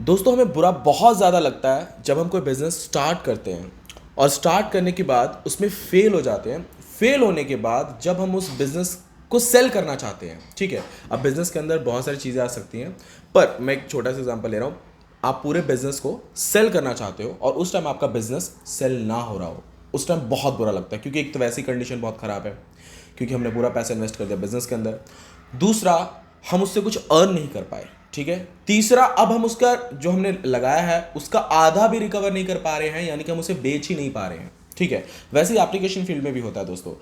दोस्तों हमें बुरा बहुत ज़्यादा लगता है जब हम कोई बिज़नेस स्टार्ट करते हैं और स्टार्ट करने के बाद उसमें फेल हो जाते हैं। फेल होने के बाद जब हम उस बिज़नेस को सेल करना चाहते हैं, ठीक है। अब बिज़नेस के अंदर बहुत सारी चीज़ें आ सकती हैं, पर मैं एक छोटा सा एग्जांपल ले रहा हूँ। आप पूरे बिज़नेस को सेल करना चाहते हो और उस टाइम आपका बिज़नेस सेल ना हो रहा हो, उस टाइम बहुत बुरा लगता है, क्योंकि एक तो वैसी कंडीशन बहुत ख़राब है, क्योंकि हमने पूरा पैसा इन्वेस्ट कर दिया बिजनेस के अंदर। दूसरा, हम उससे कुछ अर्न नहीं कर पाए, ठीक है। तीसरा, अब हम उसका जो हमने लगाया है उसका आधा भी रिकवर नहीं कर पा रहे हैं, यानी कि हम उसे बेच ही नहीं पा रहे हैं, ठीक है। वैसे ही एप्लीकेशन फील्ड में भी होता है दोस्तों।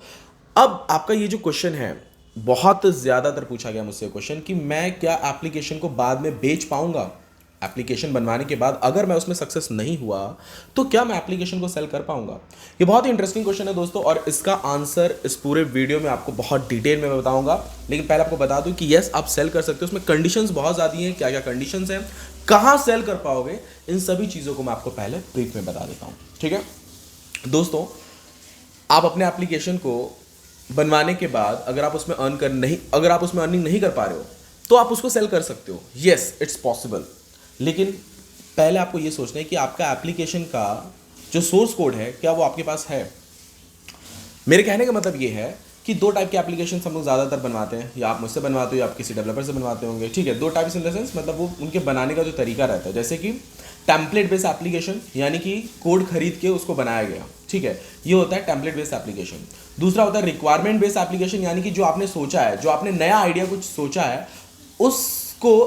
अब आपका ये जो क्वेश्चन है, बहुत ज़्यादातर पूछा गया मुझसे क्वेश्चन कि मैं क्या एप्लीकेशन को बाद में बेच पाऊंगा। एप्लीकेशन बनवाने के बाद अगर मैं उसमें सक्सेस नहीं हुआ तो क्या मैं एप्लीकेशन को सेल कर पाऊंगा। ये बहुत ही इंटरेस्टिंग क्वेश्चन है दोस्तों, और इसका आंसर इस पूरे वीडियो में आपको बहुत डिटेल में मैं बताऊंगा। लेकिन पहले आपको बता दूं कि यस, आप सेल कर सकते हो, उसमें कंडीशंस बहुत ज़्यादा हैं। क्या क्या कंडीशंस हैं, कहाँ सेल कर पाओगे, इन सभी चीज़ों को मैं आपको पहले ब्रीफ में बता देता हूँ, ठीक है दोस्तों। आप अपने एप्लीकेशन को बनवाने के बाद अगर आप उसमें अर्निंग नहीं कर पा रहे हो तो आप उसको सेल कर सकते हो। Yes, it's possible. लेकिन पहले आपको ये सोचना है कि आपका एप्लीकेशन का जो सोर्स कोड है, क्या वो आपके पास है। मेरे कहने का मतलब ये है कि दो टाइप के एप्लीकेशन हम लोग ज़्यादातर बनवाते हैं, या आप मुझसे बनवाते हो या आप किसी डेवलपर से बनवाते होंगे, ठीक है। दो टाइप्स इन द सेंस, मतलब वो उनके बनाने का जो तरीका रहता है, जैसे कि टेम्पलेट बेस्ड एप्लीकेशन, यानी कि कोड खरीद के उसको बनाया गया, ठीक है, ये होता है टेम्पलेट बेस्ड एप्लीकेशन। दूसरा होता है रिक्वायरमेंट बेस्ड एप्लीकेशन, यानी कि जो आपने सोचा है, जो आपने नया आइडिया कुछ सोचा है, उसको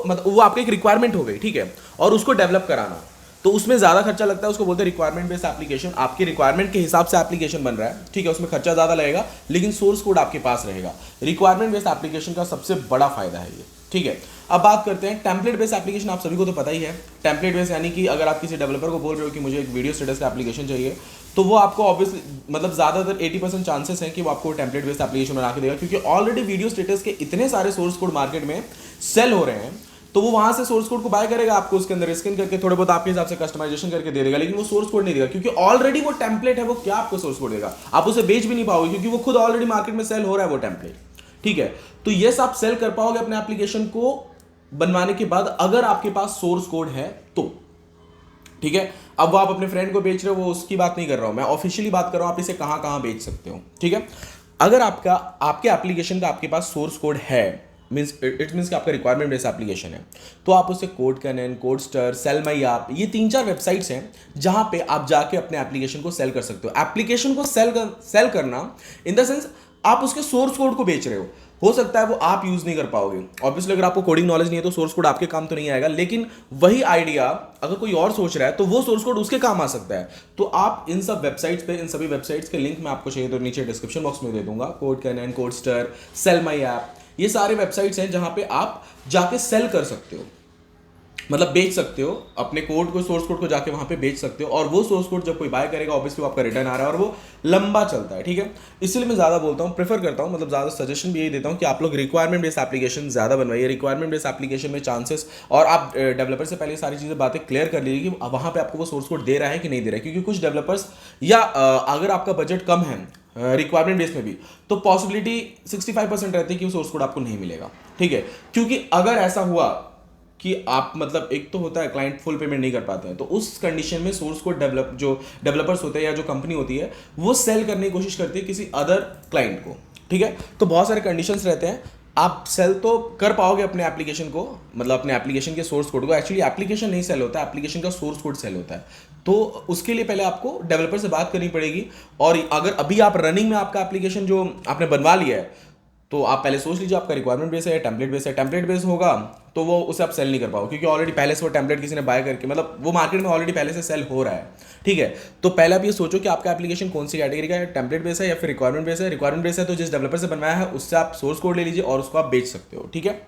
मतलब वो आपकी एक रिक्वायरमेंट हो गई, ठीक है, और उसको डेवलप कराना, तो उसमें ज़्यादा खर्चा लगता है, उसको बोलते हैं रिक्वायरमेंट बेस्ड एप्लीकेशन। आपकी रिक्वायरमेंट के हिसाब से एप्लीकेशन बन रहा है, ठीक है, उसमें खर्चा ज़्यादा लगेगा लेकिन सोर्स कोड आपके पास रहेगा। रिक्वायरमेंट बेस्ड एप्लीकेशन का सबसे बड़ा फायदा है ये, ठीक है। अब बात करते हैं टेम्पलेट बेस्ड एप्लीकेशन। आप सभी को तो पता ही है टेम्पलेट बेस्ड, यानी कि अगर आप किसी डेवलपर को बोल रहे हो कि मुझे एक वीडियो स्टेटस का एप्लीकेशन चाहिए, तो वो आपको ऑब्वियसली मतलब ज़्यादातर 80% चांसेस हैं कि वो आपको टेम्पलेट बेस्ड एप्लीकेशन बना के देगा, क्योंकि ऑलरेडी वीडियो स्टेटस के इतने सारे सोर्स कोड मार्केट में सेल हो रहे हैं, तो वो वहां से सोर्स कोड को बाय करेगा, आपको उसके अंदर स्कैन करके थोड़े बहुत आपके हिसाब से कस्टमाइजेशन करके दे देगा, लेकिन वो सोर्स कोड नहीं देगा, क्योंकि ऑलरेडी वो टेम्पलेट है। वो क्या आपको सोर्स कोड देगा, आप उसे बेच भी नहीं पाओगे, क्योंकि वो खुद ऑलरेडी मार्केट में सेल हो रहा है वो टेम्पलेट, ठीक है। तो ये आप सेल कर पाओगे अपने एप्लीकेशन को बनवाने के बाद, अगर आपके पास सोर्स कोड है तो, ठीक है। अब वो आप अपने फ्रेंड को बेच रहे हो, वो उसकी बात नहीं कर रहा हूं मैं, ऑफिशियली बात कर रहा हूं, आप इसे कहां कहां बेच सकते हो, ठीक है। अगर आपके एप्लीकेशन का आपके पास सोर्स कोड है, मीन्स कि आपका रिक्वायरमेंट बेस्ड एप्लीकेशन है, तो आप उसे कोडकैनन, कोडस्टर, सेल माई ऐप, ये 3-4 वेबसाइट्स हैं जहां पे आप जाके अपने एप्लीकेशन को सेल कर सकते हो। एप्लीकेशन को सेल करना इन द सेंस आप उसके सोर्स कोड को बेच रहे हो सकता है वो आप यूज नहीं कर पाओगे, ऑब्वियसली अगर आपको कोडिंग नॉलेज नहीं है तो सोर्स कोड आपके काम तो नहीं आएगा, लेकिन वही आइडिया अगर कोई और सोच रहा है तो वो सोर्स कोड उसके काम आ सकता है। तो आप इन सब वेबसाइट्स पे, इन सभी वेबसाइट्स के लिंक मैं आपको चाहिए तो नीचे डिस्क्रिप्शन बॉक्स में दे दूंगा। कोडकैनन, कोडस्टर, सेल माई ऐप, ये सारे वेबसाइट्स हैं जहां पे आप जाके सेल कर सकते हो, मतलब बेच सकते हो अपने कोड को, सोर्स कोड को जाके वहां पे बेच सकते हो, और वो सोर्स कोड जब कोई बाय करेगा ऑब्वियसली वो आपका रिटर्न आ रहा है और वो लंबा चलता है, ठीक है। इसलिए मैं ज़्यादा बोलता हूँ, प्रेफर करता हूँ, मतलब ज़्यादा सजेशन भी यही देता हूँ कि आप लोग रिक्वायरमेंट बेस्ड एप्लीकेशन ज़्यादा बनवाइए। रिक्वायरमेंट बेस्ड एप्लीकेशन में चांसेस, और आप डेवलपर से पहले सारी चीज़ें बातें क्लियर कर लीजिए कि वहाँ पे आपको वो सोर्स कोड दे रहा है कि नहीं दे रहा है, क्योंकि कुछ डेवलपर्स या अगर आपका बजट कम है रिक्वायरमेंट बेस में भी, तो पॉसिबिलिटी 65% रहती है कि वो सोर्स कोड आपको नहीं मिलेगा, ठीक है। क्योंकि अगर ऐसा हुआ कि आप मतलब, एक तो होता है क्लाइंट फुल पेमेंट नहीं कर पाते हैं, तो उस कंडीशन में सोर्स कोड जो डेवलपर्स होते हैं या जो कंपनी होती है वो सेल करने की कोशिश करती है किसी अदर क्लाइंट को, ठीक है। तो बहुत सारे कंडीशंस रहते हैं। आप सेल तो कर पाओगे अपने एप्लीकेशन को, मतलब अपने एप्लीकेशन के सोर्स कोड को। एक्चुअली एप्लीकेशन नहीं सेल होता है, एप्लीकेशन का सोर्स कोड सेल होता है। तो उसके लिए पहले आपको डेवलपर से बात करनी पड़ेगी, और अगर अभी आप रनिंग में आपका एप्लीकेशन जो आपने बनवा लिया है, तो आप पहले सोच लीजिए आपका रिक्वायरमेंट बेस है या टेम्पलेट बेस है। टेम्पलेट बेस होगा तो वो उसे आप सेल नहीं कर पाओगे, क्योंकि ऑलरेडी पहले से वो टेम्पलेट किसी ने बाय करके, मतलब वो मार्केट में ऑलरेडी पहले से सेल हो रहा है, ठीक है। तो पहले आप ये सोचो कि आपका एप्लीकेशन कौन सी कैटेगरी का है, टेम्पलेट बेस है या फिर रिक्वायरमेंट बेस है। रिक्वायरमेंट बेस है तो जिस डेवलपर से बनवाया है उससे आप सोर्स कोड ले लीजिए और उसको आप बेच सकते हो, ठीक है।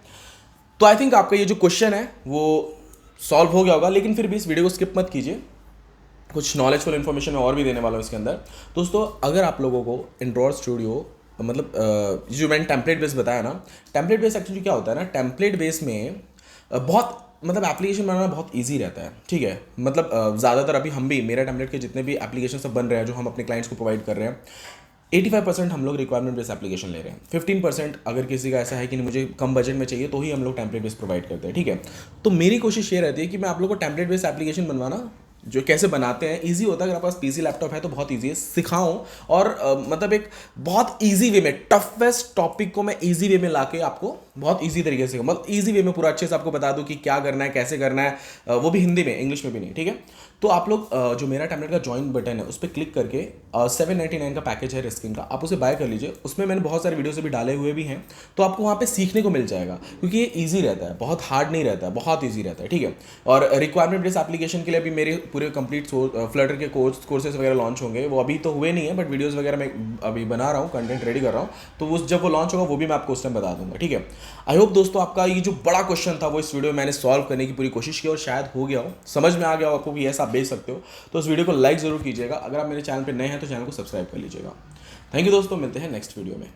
तो आई थिंक आपका ये जो क्वेश्चन है वो सॉल्व हो गया होगा, लेकिन फिर भी इस वीडियो को स्किप मत कीजिए, कुछ नॉलेजफुल इन्फॉर्मेशन मैं और भी देने वाला हूँ इसके अंदर। दोस्तों अगर आप लोगों को एंड्रॉयड स्टूडियो, मतलब जो मैंने टेम्पलेट बेस बताया ना, टेम्पलेट बेस एक्चुअली क्या होता है ना, टेम्पलेट बेस में बहुत मतलब एप्लीकेशन बनाना बहुत इजी रहता है, ठीक है। मतलब ज़्यादातर अभी हम भी, मेरा टेम्पलेट के जितने भी एप्लीकेशन सब बन रहे हैं जो हम अपने क्लाइंट्स को प्रोवाइड कर रहे हैं, 85% हम लोग रिक्वायरमेंट बेस्ड एप्लीकेशन ले रहे हैं, 15% अगर किसी का ऐसा है कि नहीं मुझे कम बजट में चाहिए तो ही हम लोग टेम्पलेट बेस्ड प्रोवाइड करते हैं, ठीक है। तो मेरी कोशिश ये रहती है कि मैं आप लोग को टेम्पलेट बेस्ड एप्लीकेशन बनवाना, जो कैसे बनाते हैं ईजी होता है, अगर आपके पास पीसी लैपटॉप है तो बहुत ईजी है, सिखाऊं और मतलब एक बहुत ईजी वे में टफेस्ट टॉपिक को मैं ईजी वे में लाके आपको बहुत ईजी तरीके से, मतलब ईजी वे में पूरा अच्छे से आपको बता दूं कि क्या करना है, कैसे करना है, वो भी हिंदी में, इंग्लिश में भी नहीं, ठीक है। तो आप लोग जो मेरा टेम्पलेट का ज्वाइन बटन है उस पर क्लिक करके 799 का पैकेज है रिस्किंग का, आप उसे बाय कर लीजिए। उसमें मैंने बहुत सारे वीडियोस भी डाले हुए भी हैं, तो आपको वहाँ पे सीखने को मिल जाएगा, क्योंकि ये ईजी रहता है, बहुत हार्ड नहीं रहता है, बहुत ईजी रहता है, ठीक है। और रिक्वायरमेंट बेस्ड एप्लीकेशन के लिए अभी मेरे पूरे कंप्लीट फ्लटर के कोर्सेज वगैरह लॉन्च होंगे, वो अभी तो हुए नहीं है बट वीडियोज़ वगैरह मैं अभी बना रहा हूँ, कंटेंट रेडी कर रहा हूँ, तो उस जब वो लॉन्च होगा वो भी मैं आपको उस टाइम बता दूंगा, ठीक है। आई होप दोस्तों आपका ये जो बड़ा क्वेश्चन था वो इस वीडियो में मैंने सॉल्व करने की पूरी कोशिश की और शायद हो गया हो, समझ में आ गया हो आपको कि ऐसा आप बेच सकते हो। तो इस वीडियो को लाइक ज़रूर कीजिएगा, अगर आप मेरे चैनल पर नए हैं तो चैनल को सब्सक्राइब कर लीजिएगा। थैंक यू दोस्तों, मिलते हैं नेक्स्ट वीडियो में।